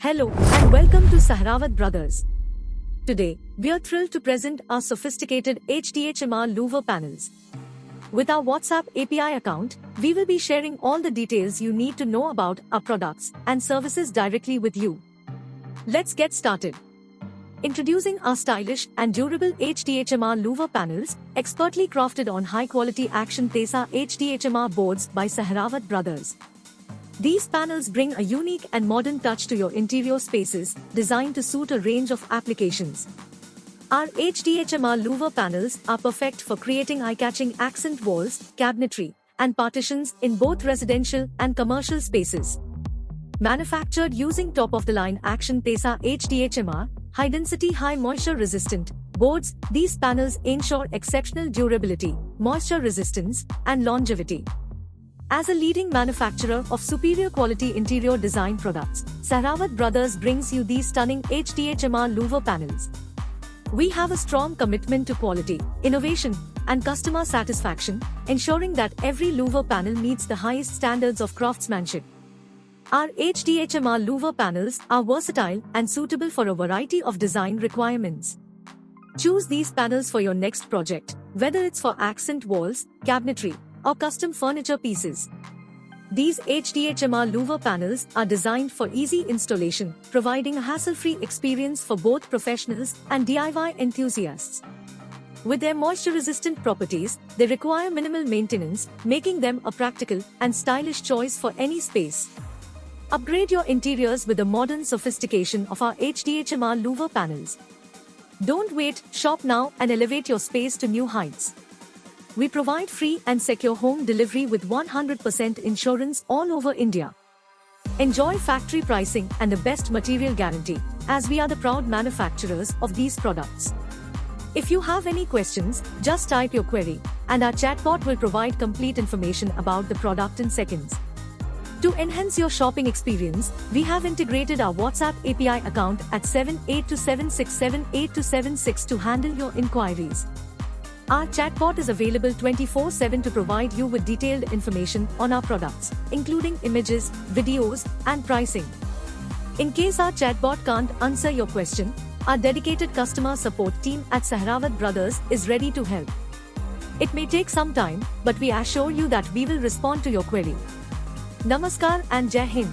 Hello and welcome to Sahrawat Brothers. Today, we are thrilled to present our sophisticated HDHMR louver panels. With our WhatsApp API account, we will be sharing all the details you need to know about our products and services directly with you. Let's get started. Introducing our stylish and durable HDHMR louver panels, expertly crafted on high-quality Action TESA HDHMR boards by Sahrawat Brothers. These panels bring a unique and modern touch to your interior spaces, designed to suit a range of applications. Our HDHMR louver panels are perfect for creating eye-catching accent walls, cabinetry, and partitions in both residential and commercial spaces. Manufactured using top-of-the-line Action TESA HDHMR, high-density, high-moisture-resistant boards, these panels ensure exceptional durability, moisture resistance, and longevity. As a leading manufacturer of superior quality interior design products, Sahrawat Brothers brings you these stunning HDHMR louver panels. We have a strong commitment to quality, innovation, and customer satisfaction, ensuring that every louver panel meets the highest standards of craftsmanship. Our HDHMR louver panels are versatile and suitable for a variety of design requirements. Choose these panels for your next project, whether it's for accent walls, cabinetry, or custom furniture pieces. These HDHMR louver panels are designed for easy installation, providing a hassle-free experience for both professionals and DIY enthusiasts. With their moisture-resistant properties, they require minimal maintenance, making them a practical and stylish choice for any space. Upgrade your interiors with the modern sophistication of our HDHMR louver panels. Don't wait, shop now and elevate your space to new heights. We provide free and secure home delivery with 100% insurance all over India. Enjoy factory pricing and the best material guarantee, as we are the proud manufacturers of these products. If you have any questions, just type your query, and our chatbot will provide complete information about the product in seconds. To enhance your shopping experience, we have integrated our WhatsApp API account at 7827678276 to handle your inquiries. Our chatbot is available 24/7 to provide you with detailed information on our products, including images, videos, and pricing. In case our chatbot can't answer your question, our dedicated customer support team at Sahrawat Brothers is ready to help. It may take some time, but we assure you that we will respond to your query. Namaskar and Jai Hind.